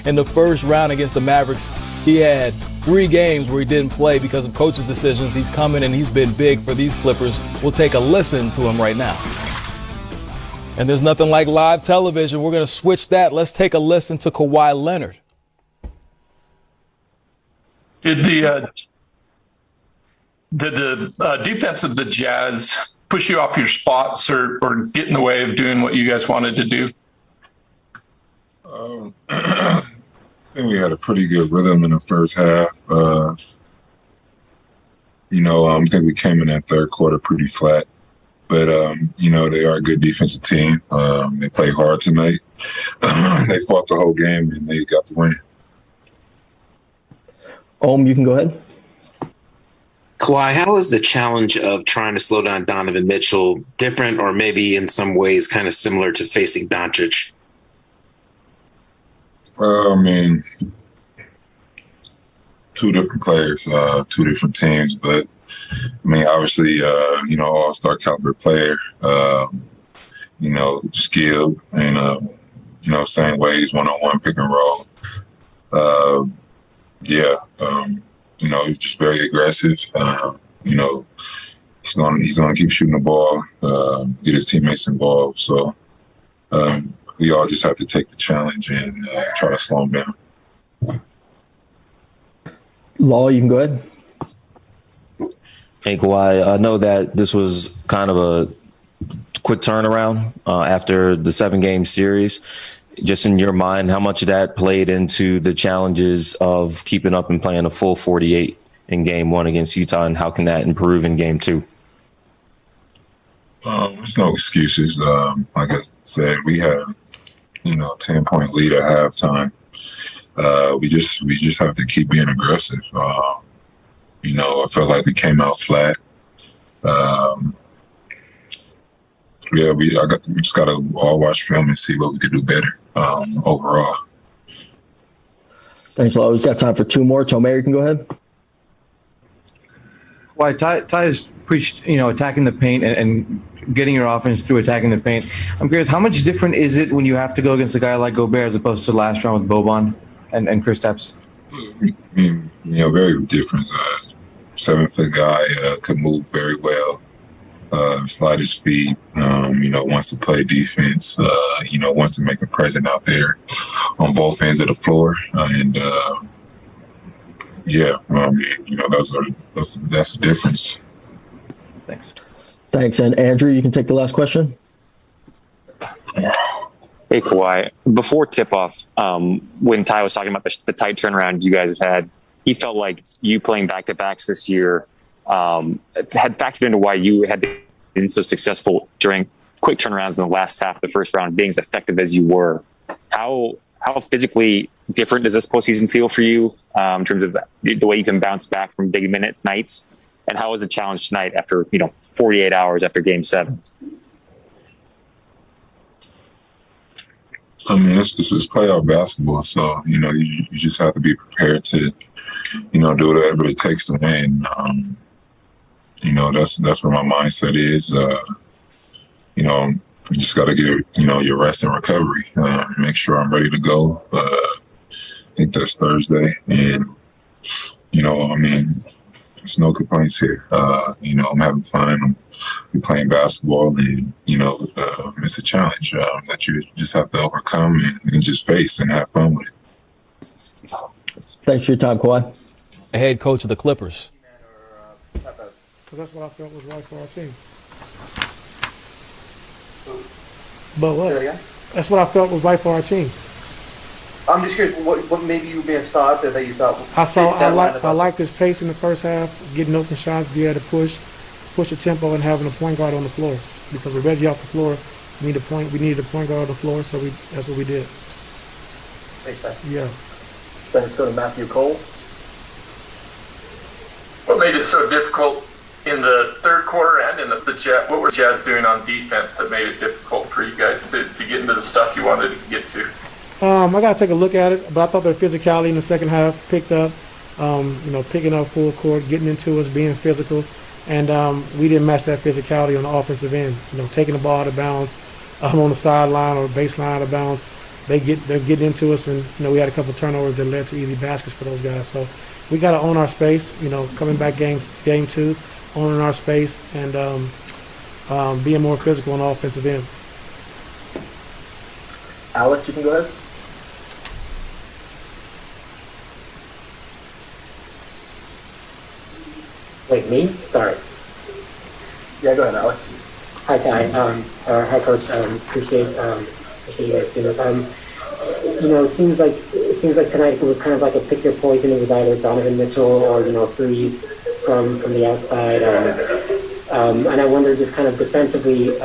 in the first round against the Mavericks. He had 3 games where he didn't play because of coaches' decisions. He's coming and he's been big for these Clippers. We'll take a listen to him right now. And there's nothing like live television. We're going to switch that. Let's take a listen to Kawhi Leonard. Did the defense of the Jazz push you off your spots or get in the way of doing what you guys wanted to do? I think we had a pretty good rhythm in the first half. I think we came in that third quarter pretty flat. But, they are a good defensive team. They play hard tonight. They fought the whole game, and they got the win. You can go ahead. Kawhi, how is the challenge of trying to slow down Donovan Mitchell different or maybe in some ways kind of similar to facing Doncic? Two different players, 2 different teams. But, obviously, all-star caliber player, skilled and, same ways, one-on-one pick and roll. Just very aggressive. He's gonna keep shooting the ball, get his teammates involved. So we all just have to take the challenge and try to slow him down. Law, you can go ahead. Hey, Kawhi, I know that this was kind of a quick turnaround after the 7-game series. Just in your mind, how much of that played into the challenges of keeping up and playing a full 48 in Game 1 against Utah, and how can that improve in Game 2? There's no excuses. Like I said, we had, 10-point lead at halftime. We just have to keep being aggressive. I felt like we came out flat. We just got to all watch film and see what we could do better overall. Thanks a lot. We've got time for 2 more. Tomer, you can go ahead. Why Ty has preached, attacking the paint and getting your offense through attacking the paint. I'm curious, how much different is it when you have to go against a guy like Gobert as opposed to last round with Boban and Kristaps? Very different. 7-foot guy could move very well. Slide his feet, wants to play defense, wants to make a presence out there on both ends of the floor. That's the difference. Thanks. And Andrew, you can take the last question. Hey, Kawhi. Before tip-off, when Ty was talking about the tight turnaround you guys have had, he felt like you playing back-to-backs this year had factored into why you had been so successful during quick turnarounds in the last half of the first round, being as effective as you were. How physically different does this postseason feel for you in terms of the way you can bounce back from big minute nights? And how was the challenge tonight after 48 hours after Game 7? It's playoff basketball, so you just have to be prepared to do whatever it takes to win. That's where my mindset is. You just got to get your rest and recovery. Make sure I'm ready to go. I think that's Thursday, and there's no complaints here. I'm having fun. I'm playing basketball, and it's a challenge that you just have to overcome and just face and have fun with it. Thanks for your time, Kawhi. Head coach of the Clippers. Because that's what I felt was right for our team. But what? That's what I felt was right for our team. I'm just curious, what maybe you may have saw out there that you thought? I liked this pace in the first half, getting open shots, be able to push the tempo, and having a point guard on the floor. Because with Reggie off the floor, we needed a point guard on the floor, so that's what we did. Makes sense. Yeah. Then let's go to Matthew Cole. What made it so difficult in the third quarter and in the Jazz? What were Jazz doing on defense that made it difficult for you guys to get into the stuff you wanted to get to? I got to take a look at it, but I thought their physicality in the second half picked up. Picking up full court, getting into us, being physical, and we didn't match that physicality on the offensive end. Taking the ball out of bounds on the sideline or baseline out of bounds, they're getting into us, and we had a couple turnovers that led to easy baskets for those guys. So we got to own our space. Coming back game two, owning our space and being more physical on the offensive end. Alex, you can go ahead. Wait, me? Sorry. Yeah, go ahead, Alex. Hi, Ty. Hi, Coach. Appreciate you guys doing this. It seems like tonight it was kind of like a pick your poison. It was either Donovan Mitchell or threes from the outside. And I wonder, just kind of defensively,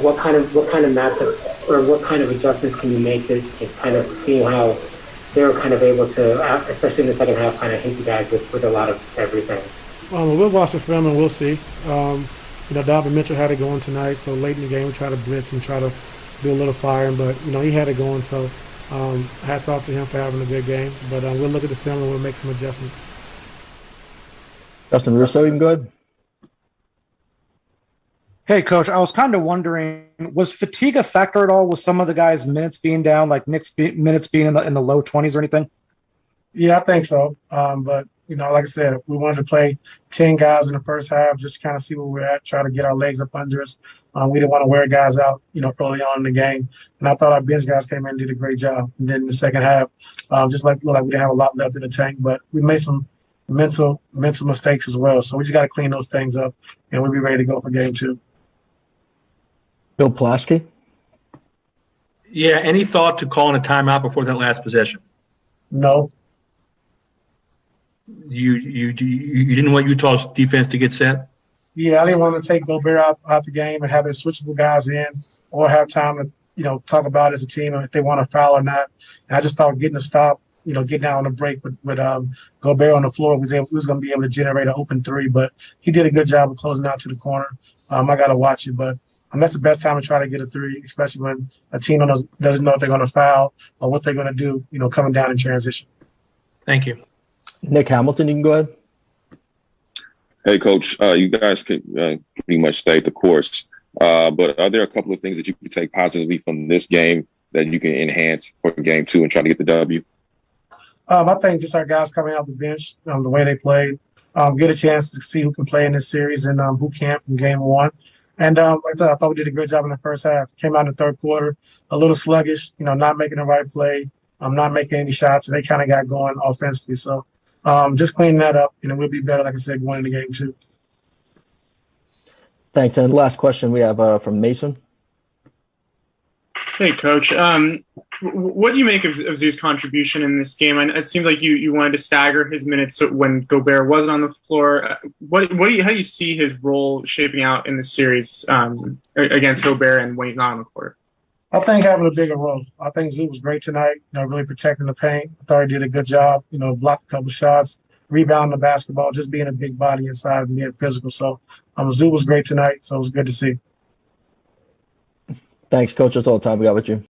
what kind of matchups or what kind of adjustments can you make to just kind of see how they were kind of able to, especially in the second half, kind of hit you guys with a lot of everything. We'll watch the film and we'll see. Donovan Mitchell had it going tonight, so late in the game we try to blitz and try to do a little firing, but he had it going, so hats off to him for having a good game. But we'll look at the film and we'll make some adjustments. Justin Russo, you can go ahead. Hey, Coach, I was kind of wondering, was fatigue a factor at all with some of the guys' minutes being down, like Nick's minutes being in the low 20s or anything? Yeah, I think so. But, like I said, we wanted to play 10 guys in the first half just to kind of see where we're at, try to get our legs up under us. We didn't want to wear guys out, early on in the game. And I thought our bench guys came in and did a great job. And then in the second half, looked like we didn't have a lot left in the tank, but we made some mental mistakes as well. So we just got to clean those things up, and we'll be ready to go for game two. Bill Pulaski. Yeah, any thought to calling a timeout before that last possession? No. You didn't want Utah's defense to get set? Yeah, I didn't want to take Gobert out the game and have their switchable guys in or have time to, talk about it as a team if they want to foul or not. And I just thought getting a stop, getting out on the break with Gobert on the floor was going to be able to generate an open three. But he did a good job of closing out to the corner. I got to watch it, but that's the best time to try to get a three, especially when a team doesn't know if they're going to foul or what they're going to do, coming down in transition. Thank you. Nick Hamilton, you can go ahead. Hey, Coach, you guys can pretty much stay the course. But are there a couple of things that you can take positively from this game that you can enhance for game two and try to get the W? I think just our guys coming out the bench, the way they played, get a chance to see who can play in this series and who can't from game one. And I thought we did a great job in the first half. Came out in the third quarter a little sluggish, not making the right play, not making any shots, and they kind of got going offensively. So just cleaning that up, and we'll be better, like I said, going into game two. Thanks. And last question we have from Mason. Hey, Coach. What do you make of Zoo's contribution in this game? It seemed like you wanted to stagger his minutes when Gobert wasn't on the floor. How do you see his role shaping out in the series against Gobert and when he's not on the court? I think having a bigger role. I think Zoo was great tonight, really protecting the paint. I thought he did a good job, blocked a couple shots, rebounding the basketball, just being a big body inside and being physical. So Zoo was great tonight, so it was good to see. Thanks, Coach. That's all the time we got with you.